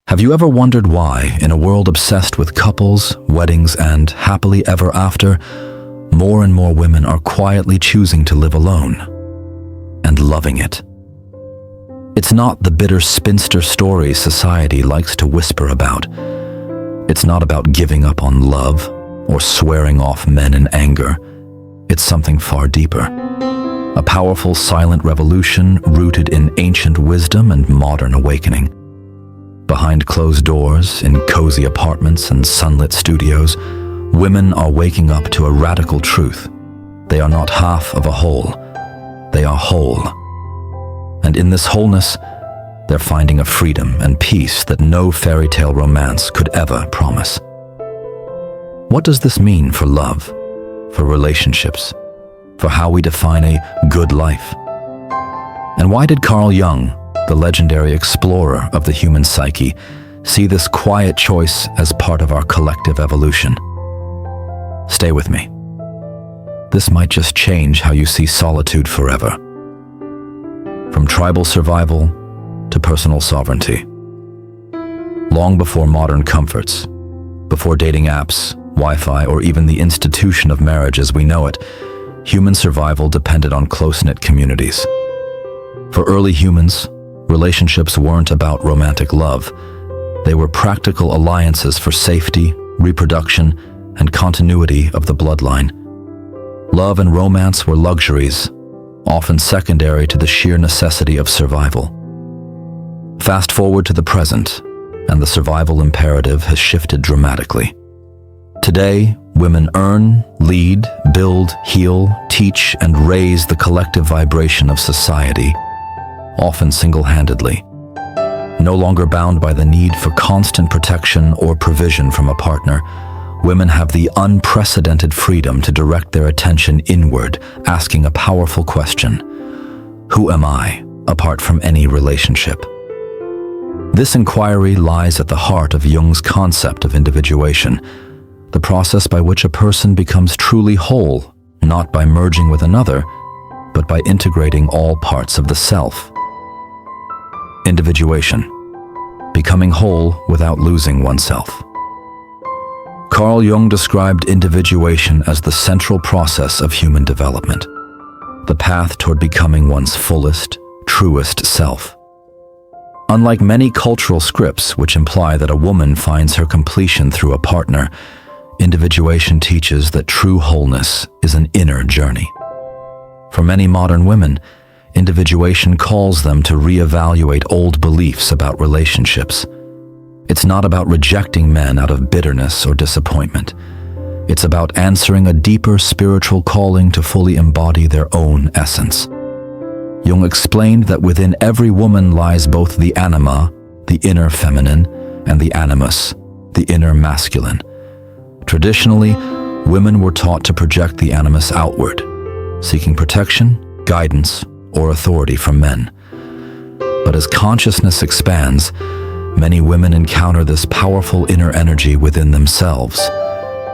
Have you ever wondered why, in a world obsessed with couples, weddings, and happily ever after, more and more women are quietly choosing to live alone and loving it? It's not the bitter spinster stories society likes to whisper about. It's not about giving up on love or swearing off men in anger. It's something far deeper. A powerful silent revolution rooted in ancient wisdom and modern awakening. Behind closed doors, in cozy apartments and sunlit studios, women are waking up to a radical truth. They are not half of a whole. They are whole. And in this wholeness, they're finding a freedom and peace that no fairy tale romance could ever promise. What does this mean for love, for relationships, for how we define a good life? And why did Carl Jung, the legendary explorer of the human psyche, see this quiet choice as part of our collective evolution? Stay with me. This might just change how you see solitude forever. From tribal survival to personal sovereignty. Long before modern comforts, before dating apps, Wi-Fi, or even the institution of marriage as we know it, human survival depended on close-knit communities. For early humans, relationships weren't about romantic love. They were practical alliances for safety, reproduction, and continuity of the bloodline. Love and romance were luxuries, often secondary to the sheer necessity of survival. Fast forward to the present, and the survival imperative has shifted dramatically. Today, women earn, lead, build, heal, teach, and raise the collective vibration of society, often single-handedly. No longer bound by the need for constant protection or provision from a partner, women have the unprecedented freedom to direct their attention inward, asking a powerful question: who am I, apart from any relationship? This inquiry lies at the heart of Jung's concept of individuation, the process by which a person becomes truly whole, not by merging with another, but by integrating all parts of the self. Individuation, becoming whole without losing oneself. Carl Jung described individuation as the central process of human development, the path toward becoming one's fullest, truest self. Unlike many cultural scripts which imply that a woman finds her completion through a partner, individuation teaches that true wholeness is an inner journey. For many modern women, individuation calls them to reevaluate old beliefs about relationships. It's not about rejecting men out of bitterness or disappointment. It's about answering a deeper spiritual calling to fully embody their own essence. Jung explained that within every woman lies both the anima, the inner feminine, and the animus, the inner masculine. Traditionally, women were taught to project the animus outward, seeking protection, guidance, or authority from men. But as consciousness expands, many women encounter this powerful inner energy within themselves.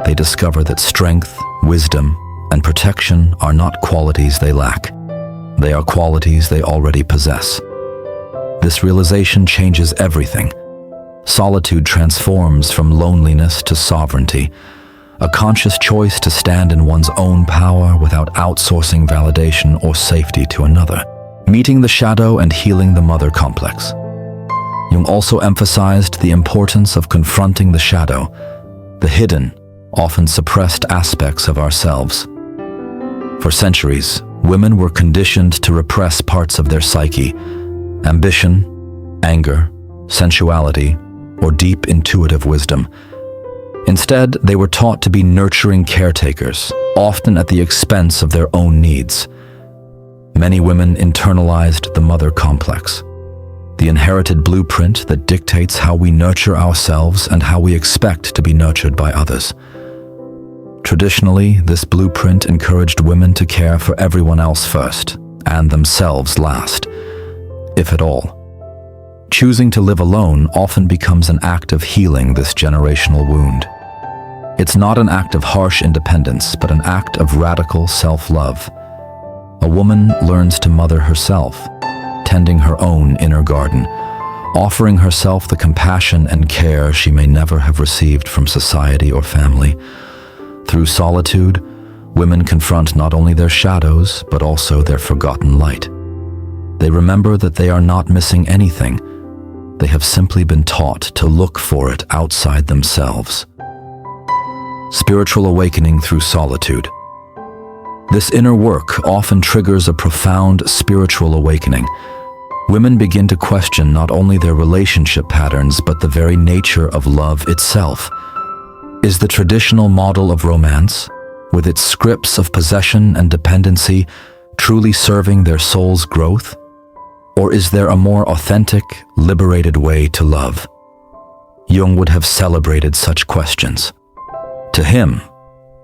They discover that strength, wisdom, and protection are not qualities they lack. They are qualities they already possess. This realization changes everything. Solitude transforms from loneliness to sovereignty, a conscious choice to stand in one's own power without outsourcing validation or safety to another. Meeting the shadow and healing the mother complex. Jung also emphasized the importance of confronting the shadow, the hidden, often suppressed aspects of ourselves. For centuries, women were conditioned to repress parts of their psyche: ambition, anger, sensuality, or deep intuitive wisdom. Instead, they were taught to be nurturing caretakers, often at the expense of their own needs. Many women internalized the mother complex, the inherited blueprint that dictates how we nurture ourselves and how we expect to be nurtured by others. Traditionally, this blueprint encouraged women to care for everyone else first, and themselves last, if at all. Choosing to live alone often becomes an act of healing this generational wound. It's not an act of harsh independence, but an act of radical self-love. A woman learns to mother herself, tending her own inner garden, offering herself the compassion and care she may never have received from society or family. Through solitude, women confront not only their shadows, but also their forgotten light. They remember that they are not missing anything. They have simply been taught to look for it outside themselves. Spiritual awakening through solitude. This inner work often triggers a profound spiritual awakening. Women begin to question not only their relationship patterns, but the very nature of love itself. Is the traditional model of romance, with its scripts of possession and dependency, truly serving their soul's growth? Or is there a more authentic, liberated way to love? Jung would have celebrated such questions. To him,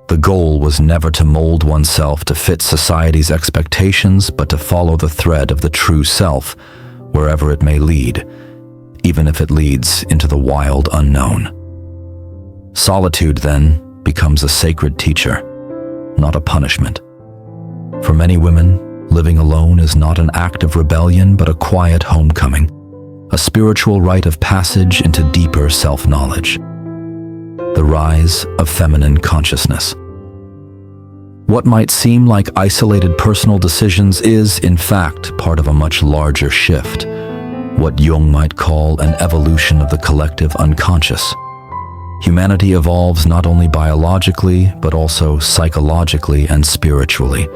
the goal was never to mold oneself to fit society's expectations, but to follow the thread of the true self, wherever it may lead, even if it leads into the wild unknown. Solitude, then, becomes a sacred teacher, not a punishment. For many women, living alone is not an act of rebellion, but a quiet homecoming, a spiritual rite of passage into deeper self-knowledge. The rise of feminine consciousness. What might seem like isolated personal decisions is, in fact, part of a much larger shift, what Jung might call an evolution of the collective unconscious. Humanity evolves not only biologically, but also psychologically and spiritually.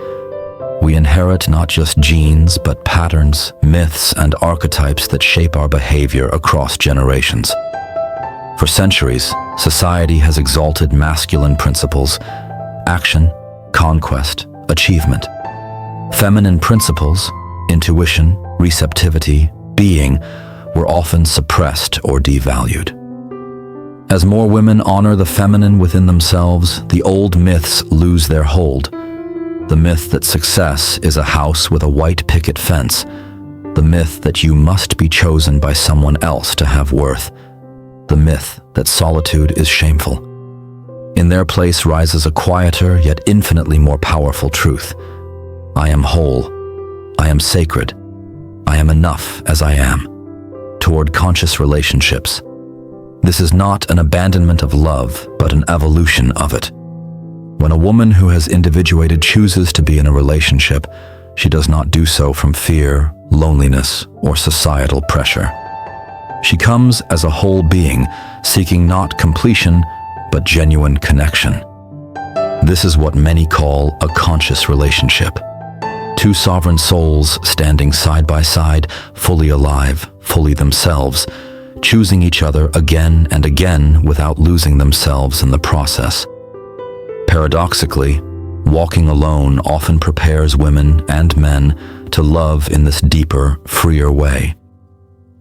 We inherit not just genes, but patterns, myths, and archetypes that shape our behavior across generations. For centuries, society has exalted masculine principles: action, conquest, achievement. Feminine principles, intuition, receptivity, being, were often suppressed or devalued. As more women honor the feminine within themselves, the old myths lose their hold. The myth that success is a house with a white picket fence. The myth that you must be chosen by someone else to have worth. The myth that solitude is shameful. In their place rises a quieter yet infinitely more powerful truth. I am whole. I am sacred. I am enough as I am. Toward conscious relationships. This is not an abandonment of love, but an evolution of it. When a woman who has individuated chooses to be in a relationship, she does not do so from fear, loneliness, or societal pressure. She comes as a whole being, seeking not completion, but genuine connection. This is what many call a conscious relationship. Two sovereign souls standing side by side, fully alive, fully themselves, choosing each other again and again without losing themselves in the process. Paradoxically, walking alone often prepares women and men to love in this deeper, freer way.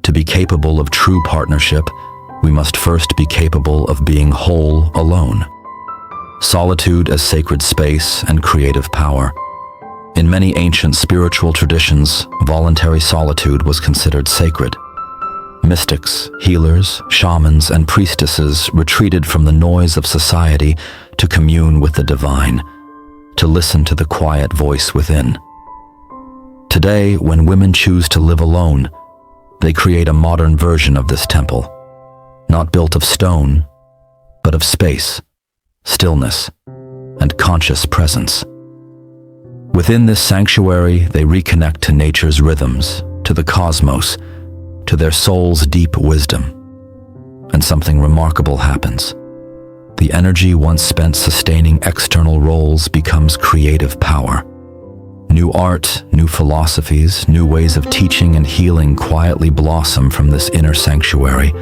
To be capable of true partnership, we must first be capable of being whole alone. Solitude as sacred space and creative power. In many ancient spiritual traditions, voluntary solitude was considered sacred. Mystics, healers, shamans, and priestesses retreated from the noise of society to commune with the divine, to listen to the quiet voice within. Today, when women choose to live alone, they create a modern version of this temple, not built of stone, but of space, stillness, and conscious presence. Within this sanctuary, they reconnect to nature's rhythms, to the cosmos, to their soul's deep wisdom. And something remarkable happens. The energy once spent sustaining external roles becomes creative power. New art, new philosophies, new ways of teaching and healing quietly blossom from this inner sanctuary.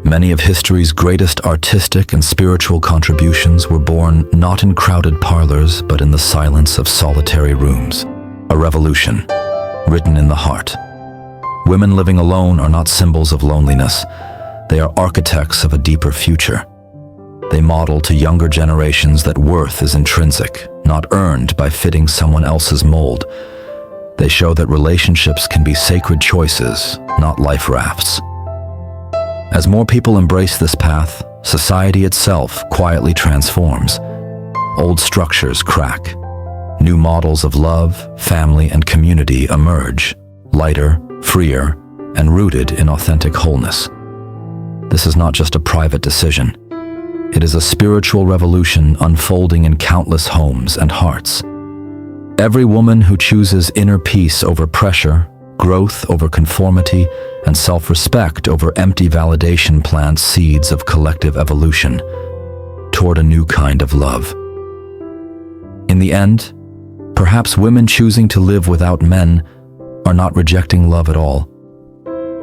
Many of history's greatest artistic and spiritual contributions were born not in crowded parlors, but in the silence of solitary rooms. A revolution, written in the heart. Women living alone are not symbols of loneliness. They are architects of a deeper future. They model to younger generations that worth is intrinsic, not earned by fitting someone else's mold. They show that relationships can be sacred choices, not life rafts. As more people embrace this path, society itself quietly transforms. Old structures crack. New models of love, family, and community emerge, lighter, freer, and rooted in authentic wholeness. This is not just a private decision. It is a spiritual revolution unfolding in countless homes and hearts. Every woman who chooses inner peace over pressure, growth over conformity, and self-respect over empty validation plants seeds of collective evolution toward a new kind of love. In the end, perhaps women choosing to live without men are not rejecting love at all.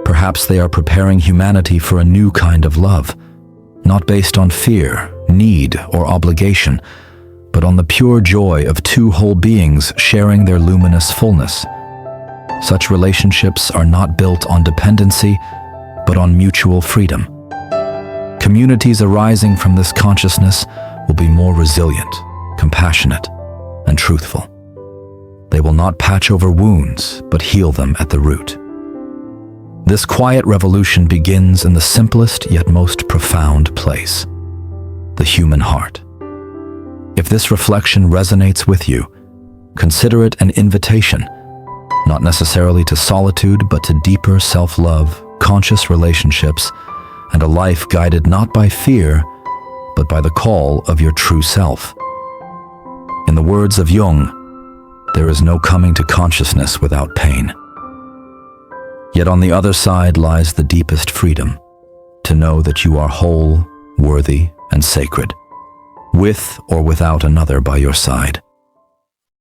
Perhaps they are preparing humanity for a new kind of love, not based on fear, need, or obligation, but on the pure joy of two whole beings sharing their luminous fullness. Such relationships are not built on dependency, but on mutual freedom. Communities arising from this consciousness will be more resilient, compassionate, and truthful. They will not patch over wounds, but heal them at the root. This quiet revolution begins in the simplest yet most profound place, the human heart. If this reflection resonates with you, consider it an invitation, not necessarily to solitude, but to deeper self-love, conscious relationships, and a life guided not by fear, but by the call of your true self. In the words of Jung, there is no coming to consciousness without pain. Yet on the other side lies the deepest freedom, to know that you are whole, worthy, and sacred, with or without another by your side.